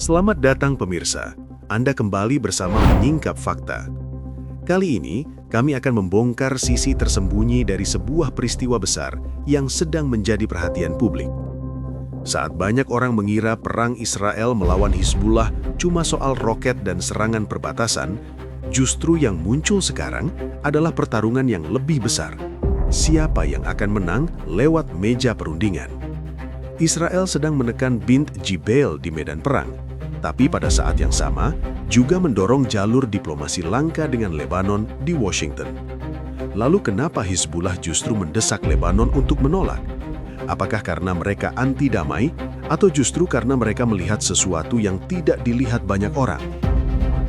Selamat datang pemirsa, Anda kembali bersama Menyingkap Fakta. Kali ini, kami akan membongkar sisi tersembunyi dari sebuah peristiwa besar yang sedang menjadi perhatian publik. Saat banyak orang mengira perang Israel melawan Hizbullah cuma soal roket dan serangan perbatasan, justru yang muncul sekarang adalah pertarungan yang lebih besar. Siapa yang akan menang lewat meja perundingan? Israel sedang menekan Bint Jbeil di medan perang, tapi pada saat yang sama juga mendorong jalur diplomasi langka dengan Lebanon di Washington. Lalu kenapa Hizbullah justru mendesak Lebanon untuk menolak? Apakah karena mereka anti damai atau justru karena mereka melihat sesuatu yang tidak dilihat banyak orang?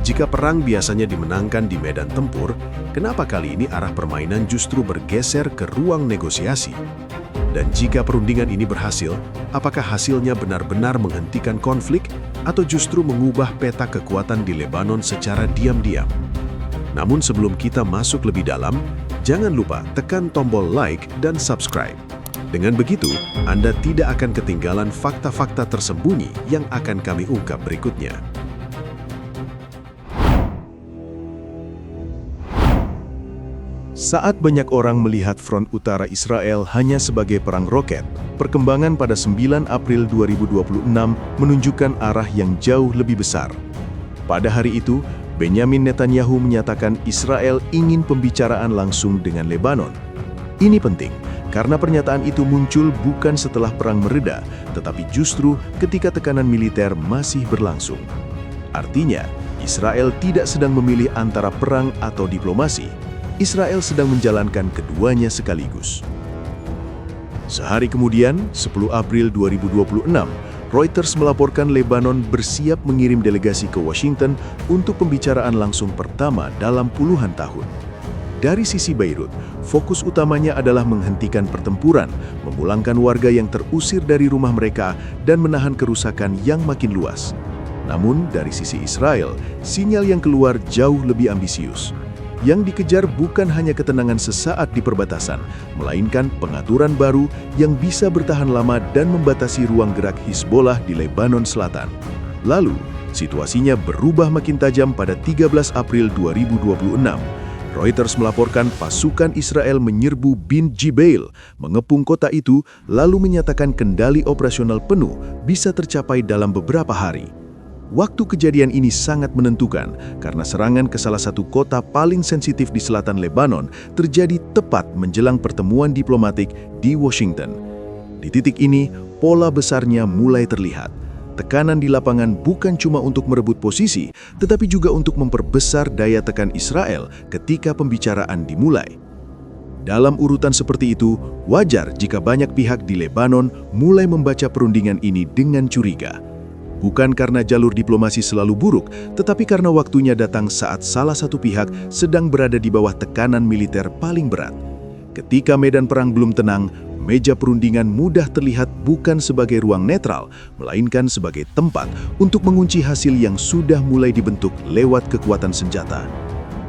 Jika perang biasanya dimenangkan di medan tempur, kenapa kali ini arah permainan justru bergeser ke ruang negosiasi? Dan jika perundingan ini berhasil, apakah hasilnya benar-benar menghentikan konflik atau justru mengubah peta kekuatan di Lebanon secara diam-diam? Namun sebelum kita masuk lebih dalam, jangan lupa tekan tombol like dan subscribe. Dengan begitu, Anda tidak akan ketinggalan fakta-fakta tersembunyi yang akan kami ungkap berikutnya. Saat banyak orang melihat front utara Israel hanya sebagai perang roket, perkembangan pada 9 April 2026 menunjukkan arah yang jauh lebih besar. Pada hari itu, Benyamin Netanyahu menyatakan Israel ingin pembicaraan langsung dengan Lebanon. Ini penting, karena pernyataan itu muncul bukan setelah perang mereda, tetapi justru ketika tekanan militer masih berlangsung. Artinya, Israel tidak sedang memilih antara perang atau diplomasi. Israel sedang menjalankan keduanya sekaligus. Sehari kemudian, 10 April 2026, Reuters melaporkan Lebanon bersiap mengirim delegasi ke Washington untuk pembicaraan langsung pertama dalam puluhan tahun. Dari sisi Beirut, fokus utamanya adalah menghentikan pertempuran, memulangkan warga yang terusir dari rumah mereka, dan menahan kerusakan yang makin luas. Namun, dari sisi Israel, sinyal yang keluar jauh lebih ambisius. Yang dikejar bukan hanya ketenangan sesaat di perbatasan, melainkan pengaturan baru yang bisa bertahan lama dan membatasi ruang gerak Hizbullah di Lebanon Selatan. Lalu, situasinya berubah makin tajam pada 13 April 2026. Reuters melaporkan pasukan Israel menyerbu Bint Jbeil, mengepung kota itu, lalu menyatakan kendali operasional penuh bisa tercapai dalam beberapa hari. Waktu kejadian ini sangat menentukan karena serangan ke salah satu kota paling sensitif di selatan Lebanon terjadi tepat menjelang pertemuan diplomatik di Washington. Di titik ini, pola besarnya mulai terlihat. Tekanan di lapangan bukan cuma untuk merebut posisi, tetapi juga untuk memperbesar daya tekan Israel ketika pembicaraan dimulai. Dalam urutan seperti itu, wajar jika banyak pihak di Lebanon mulai membaca perundingan ini dengan curiga. Bukan karena jalur diplomasi selalu buruk, tetapi karena waktunya datang saat salah satu pihak sedang berada di bawah tekanan militer paling berat. Ketika medan perang belum tenang, meja perundingan mudah terlihat bukan sebagai ruang netral, melainkan sebagai tempat untuk mengunci hasil yang sudah mulai dibentuk lewat kekuatan senjata.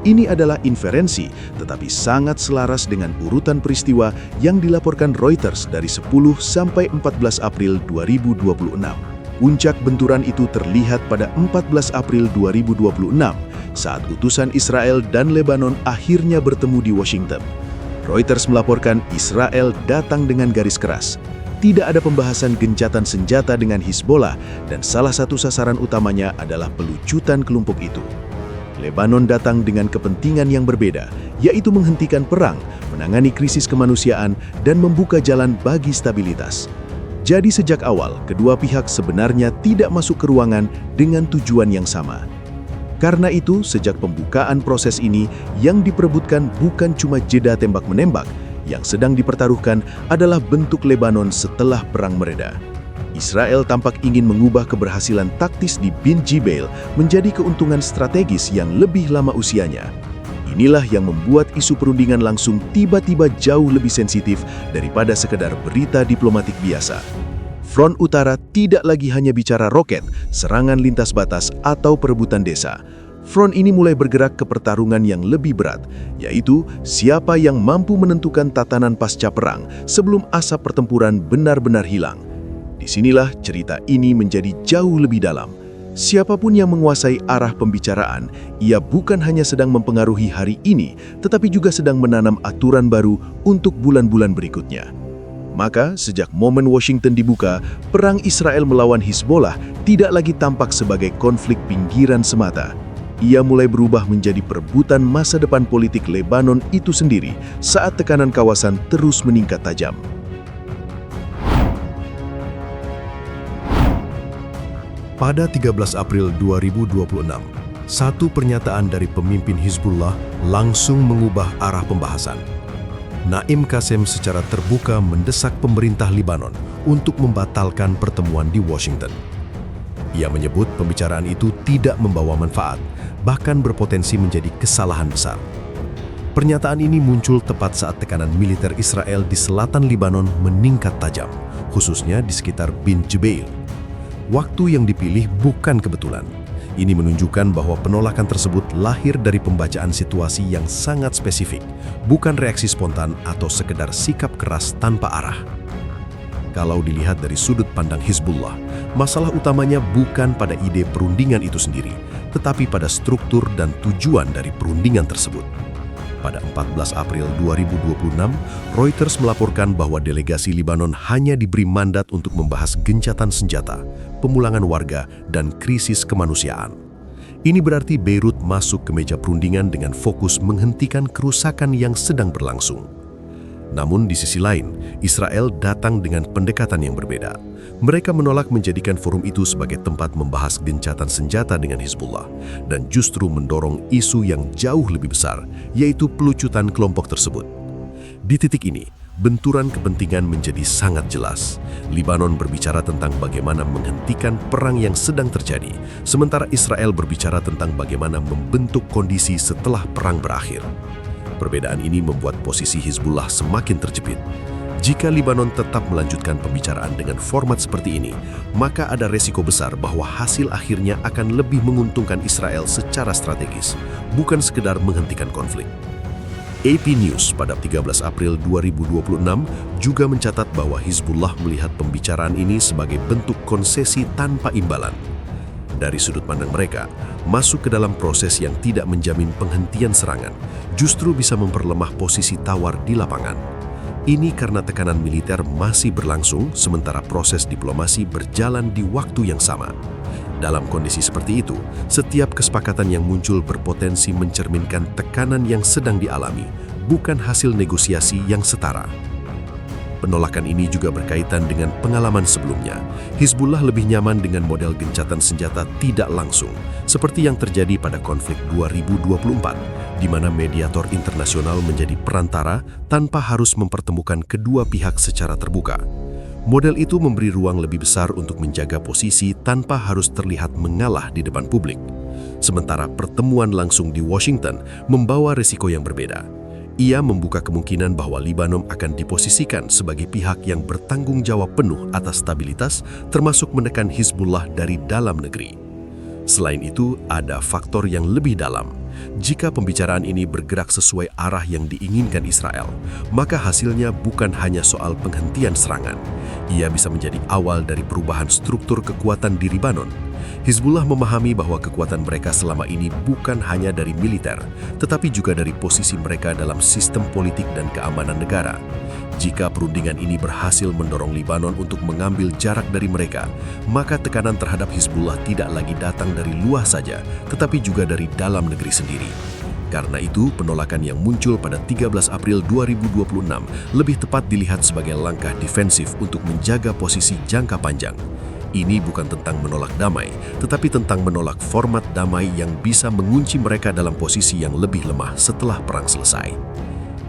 Ini adalah inferensi, tetapi sangat selaras dengan urutan peristiwa yang dilaporkan Reuters dari 10 sampai 14 April 2026. Puncak benturan itu terlihat pada 14 April 2026 saat utusan Israel dan Lebanon akhirnya bertemu di Washington. Reuters melaporkan Israel datang dengan garis keras. Tidak ada pembahasan gencatan senjata dengan Hizbullah dan salah satu sasaran utamanya adalah pelucutan kelompok itu. Lebanon datang dengan kepentingan yang berbeda, yaitu menghentikan perang, menangani krisis kemanusiaan, dan membuka jalan bagi stabilitas. Jadi sejak awal, kedua pihak sebenarnya tidak masuk ke ruangan dengan tujuan yang sama. Karena itu, sejak pembukaan proses ini, yang diperebutkan bukan cuma jeda tembak-menembak, yang sedang dipertaruhkan adalah bentuk Lebanon setelah perang mereda. Israel tampak ingin mengubah keberhasilan taktis di Bint Jbeil menjadi keuntungan strategis yang lebih lama usianya. Inilah yang membuat isu perundingan langsung tiba-tiba jauh lebih sensitif daripada sekedar berita diplomatik biasa. Front Utara tidak lagi hanya bicara roket, serangan lintas batas, atau perebutan desa. Front ini mulai bergerak ke pertarungan yang lebih berat, yaitu siapa yang mampu menentukan tatanan pasca perang sebelum asap pertempuran benar-benar hilang. Disinilah cerita ini menjadi jauh lebih dalam. Siapapun yang menguasai arah pembicaraan, ia bukan hanya sedang mempengaruhi hari ini, tetapi juga sedang menanam aturan baru untuk bulan-bulan berikutnya. Maka, sejak momen Washington dibuka, perang Israel melawan Hizbollah tidak lagi tampak sebagai konflik pinggiran semata. Ia mulai berubah menjadi perebutan masa depan politik Lebanon itu sendiri saat tekanan kawasan terus meningkat tajam. Pada 13 April 2026, satu pernyataan dari pemimpin Hizbullah langsung mengubah arah pembahasan. Naim Qassem secara terbuka mendesak pemerintah Lebanon untuk membatalkan pertemuan di Washington. Ia menyebut pembicaraan itu tidak membawa manfaat, bahkan berpotensi menjadi kesalahan besar. Pernyataan ini muncul tepat saat tekanan militer Israel di selatan Lebanon meningkat tajam, khususnya di sekitar Bin Jubail. Waktu yang dipilih bukan kebetulan. Ini menunjukkan bahwa penolakan tersebut lahir dari pembacaan situasi yang sangat spesifik, bukan reaksi spontan atau sekedar sikap keras tanpa arah. Kalau dilihat dari sudut pandang Hizbullah, masalah utamanya bukan pada ide perundingan itu sendiri, tetapi pada struktur dan tujuan dari perundingan tersebut. Pada 14 April 2026, Reuters melaporkan bahwa delegasi Lebanon hanya diberi mandat untuk membahas gencatan senjata, pemulangan warga, dan krisis kemanusiaan. Ini berarti Beirut masuk ke meja perundingan dengan fokus menghentikan kerusakan yang sedang berlangsung. Namun di sisi lain, Israel datang dengan pendekatan yang berbeda. Mereka menolak menjadikan forum itu sebagai tempat membahas gencatan senjata dengan Hizbullah dan justru mendorong isu yang jauh lebih besar, yaitu pelucutan kelompok tersebut. Di titik ini, benturan kepentingan menjadi sangat jelas. Lebanon berbicara tentang bagaimana menghentikan perang yang sedang terjadi, sementara Israel berbicara tentang bagaimana membentuk kondisi setelah perang berakhir. Perbedaan ini membuat posisi Hizbullah semakin terjepit. Jika Lebanon tetap melanjutkan pembicaraan dengan format seperti ini, maka ada resiko besar bahwa hasil akhirnya akan lebih menguntungkan Israel secara strategis, bukan sekedar menghentikan konflik. AP News pada 13 April 2026 juga mencatat bahwa Hizbullah melihat pembicaraan ini sebagai bentuk konsesi tanpa imbalan. Dari sudut pandang mereka, masuk ke dalam proses yang tidak menjamin penghentian serangan justru bisa memperlemah posisi tawar di lapangan. Ini karena tekanan militer masih berlangsung sementara proses diplomasi berjalan di waktu yang sama. Dalam kondisi seperti itu, setiap kesepakatan yang muncul berpotensi mencerminkan tekanan yang sedang dialami, bukan hasil negosiasi yang setara. Penolakan ini juga berkaitan dengan pengalaman sebelumnya. Hizbullah lebih nyaman dengan model gencatan senjata tidak langsung, seperti yang terjadi pada konflik 2024, di mana mediator internasional menjadi perantara tanpa harus mempertemukan kedua pihak secara terbuka. Model itu memberi ruang lebih besar untuk menjaga posisi tanpa harus terlihat mengalah di depan publik. Sementara pertemuan langsung di Washington membawa risiko yang berbeda. Ia membuka kemungkinan bahwa Lebanon akan diposisikan sebagai pihak yang bertanggung jawab penuh atas stabilitas, termasuk menekan Hizbullah dari dalam negeri. Selain itu, ada faktor yang lebih dalam. Jika pembicaraan ini bergerak sesuai arah yang diinginkan Israel, maka hasilnya bukan hanya soal penghentian serangan. Ia bisa menjadi awal dari perubahan struktur kekuatan di Lebanon. Hizbullah memahami bahwa kekuatan mereka selama ini bukan hanya dari militer, tetapi juga dari posisi mereka dalam sistem politik dan keamanan negara. Jika perundingan ini berhasil mendorong Lebanon untuk mengambil jarak dari mereka, maka tekanan terhadap Hizbullah tidak lagi datang dari luar saja, tetapi juga dari dalam negeri sendiri. Karena itu, penolakan yang muncul pada 13 April 2026 lebih tepat dilihat sebagai langkah defensif untuk menjaga posisi jangka panjang. Ini bukan tentang menolak damai, tetapi tentang menolak format damai yang bisa mengunci mereka dalam posisi yang lebih lemah setelah perang selesai.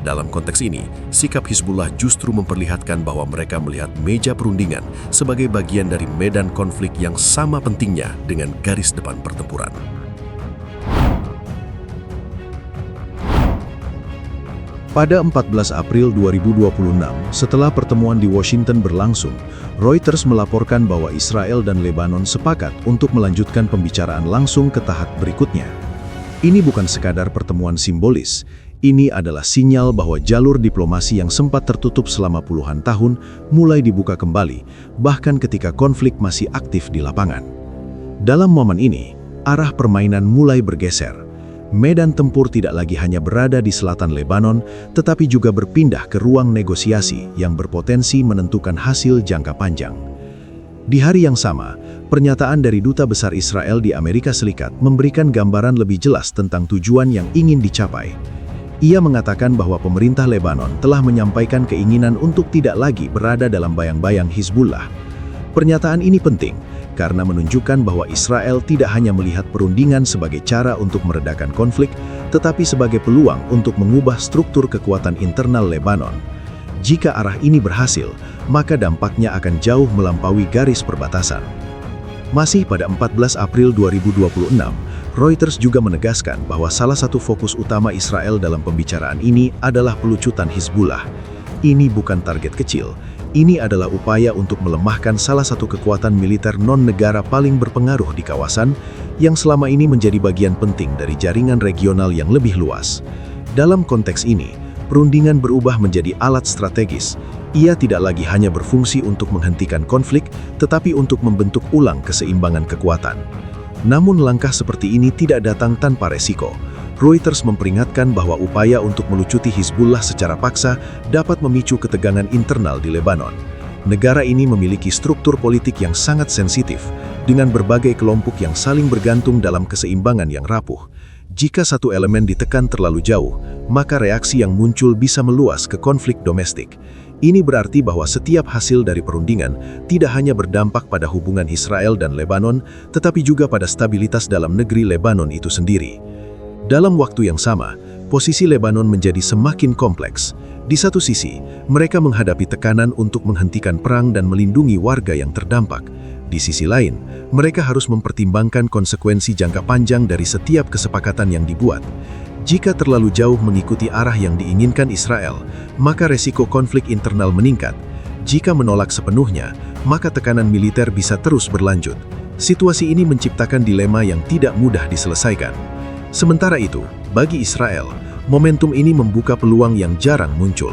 Dalam konteks ini, sikap Hizbullah justru memperlihatkan bahwa mereka melihat meja perundingan sebagai bagian dari medan konflik yang sama pentingnya dengan garis depan pertempuran. Pada 14 April 2026, setelah pertemuan di Washington berlangsung, Reuters melaporkan bahwa Israel dan Lebanon sepakat untuk melanjutkan pembicaraan langsung ke tahap berikutnya. Ini bukan sekadar pertemuan simbolis, ini adalah sinyal bahwa jalur diplomasi yang sempat tertutup selama puluhan tahun mulai dibuka kembali, bahkan ketika konflik masih aktif di lapangan. Dalam momen ini, arah permainan mulai bergeser. Medan tempur tidak lagi hanya berada di selatan Lebanon, tetapi juga berpindah ke ruang negosiasi yang berpotensi menentukan hasil jangka panjang. Di hari yang sama, pernyataan dari Duta Besar Israel di Amerika Serikat memberikan gambaran lebih jelas tentang tujuan yang ingin dicapai. Ia mengatakan bahwa pemerintah Lebanon telah menyampaikan keinginan untuk tidak lagi berada dalam bayang-bayang Hizbullah. Pernyataan ini penting karena menunjukkan bahwa Israel tidak hanya melihat perundingan sebagai cara untuk meredakan konflik, tetapi sebagai peluang untuk mengubah struktur kekuatan internal Lebanon. Jika arah ini berhasil, maka dampaknya akan jauh melampaui garis perbatasan. Masih pada 14 April 2026, Reuters juga menegaskan bahwa salah satu fokus utama Israel dalam pembicaraan ini adalah pelucutan Hizbullah. Ini bukan target kecil. Ini adalah upaya untuk melemahkan salah satu kekuatan militer non-negara paling berpengaruh di kawasan yang selama ini menjadi bagian penting dari jaringan regional yang lebih luas. Dalam konteks ini, perundingan berubah menjadi alat strategis. Ia tidak lagi hanya berfungsi untuk menghentikan konflik, tetapi untuk membentuk ulang keseimbangan kekuatan. Namun langkah seperti ini tidak datang tanpa resiko. Reuters memperingatkan bahwa upaya untuk melucuti Hizbullah secara paksa dapat memicu ketegangan internal di Lebanon. Negara ini memiliki struktur politik yang sangat sensitif, dengan berbagai kelompok yang saling bergantung dalam keseimbangan yang rapuh. Jika satu elemen ditekan terlalu jauh, maka reaksi yang muncul bisa meluas ke konflik domestik. Ini berarti bahwa setiap hasil dari perundingan tidak hanya berdampak pada hubungan Israel dan Lebanon, tetapi juga pada stabilitas dalam negeri Lebanon itu sendiri. Dalam waktu yang sama, posisi Lebanon menjadi semakin kompleks. Di satu sisi, mereka menghadapi tekanan untuk menghentikan perang dan melindungi warga yang terdampak. Di sisi lain, mereka harus mempertimbangkan konsekuensi jangka panjang dari setiap kesepakatan yang dibuat. Jika terlalu jauh mengikuti arah yang diinginkan Israel, maka resiko konflik internal meningkat. Jika menolak sepenuhnya, maka tekanan militer bisa terus berlanjut. Situasi ini menciptakan dilema yang tidak mudah diselesaikan. Sementara itu, bagi Israel, momentum ini membuka peluang yang jarang muncul.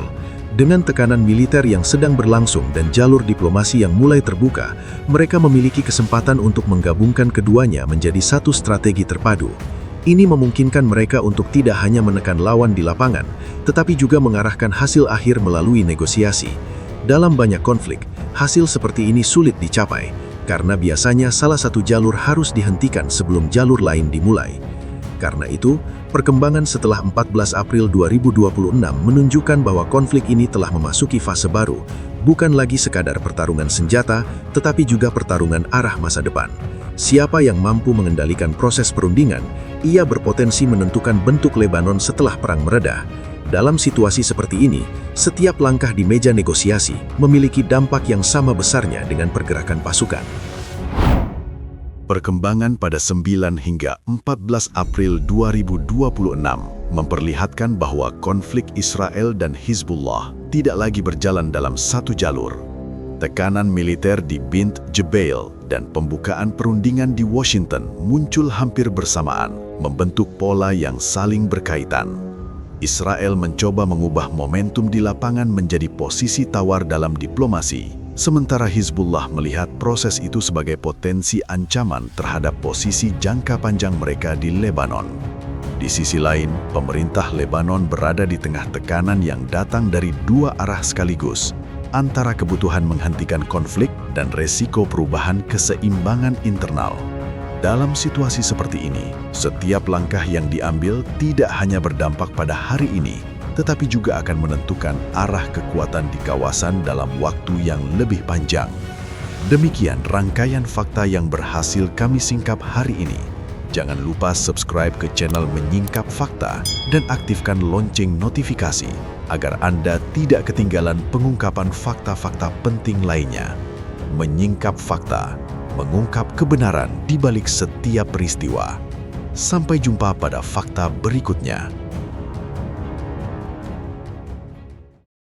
Dengan tekanan militer yang sedang berlangsung dan jalur diplomasi yang mulai terbuka, mereka memiliki kesempatan untuk menggabungkan keduanya menjadi satu strategi terpadu. Ini memungkinkan mereka untuk tidak hanya menekan lawan di lapangan, tetapi juga mengarahkan hasil akhir melalui negosiasi. Dalam banyak konflik, hasil seperti ini sulit dicapai, karena biasanya salah satu jalur harus dihentikan sebelum jalur lain dimulai. Karena itu, perkembangan setelah 14 April 2026 menunjukkan bahwa konflik ini telah memasuki fase baru, bukan lagi sekadar pertarungan senjata, tetapi juga pertarungan arah masa depan. Siapa yang mampu mengendalikan proses perundingan, ia berpotensi menentukan bentuk Lebanon setelah perang mereda. Dalam situasi seperti ini, setiap langkah di meja negosiasi memiliki dampak yang sama besarnya dengan pergerakan pasukan. Perkembangan pada 9 hingga 14 April 2026 memperlihatkan bahwa konflik Israel dan Hizbullah tidak lagi berjalan dalam satu jalur. Tekanan militer di Bint Jbeil dan pembukaan perundingan di Washington muncul hampir bersamaan, membentuk pola yang saling berkaitan. Israel mencoba mengubah momentum di lapangan menjadi posisi tawar dalam diplomasi, sementara Hizbullah melihat proses itu sebagai potensi ancaman terhadap posisi jangka panjang mereka di Lebanon. Di sisi lain, pemerintah Lebanon berada di tengah tekanan yang datang dari dua arah sekaligus, antara kebutuhan menghentikan konflik dan resiko perubahan keseimbangan internal. Dalam situasi seperti ini, setiap langkah yang diambil tidak hanya berdampak pada hari ini, tetapi juga akan menentukan arah kekuatan di kawasan dalam waktu yang lebih panjang. Demikian rangkaian fakta yang berhasil kami singkap hari ini. Jangan lupa subscribe ke channel Menyingkap Fakta dan aktifkan lonceng notifikasi agar Anda tidak ketinggalan pengungkapan fakta-fakta penting lainnya. Menyingkap Fakta, mengungkap kebenaran di balik setiap peristiwa. Sampai jumpa pada fakta berikutnya.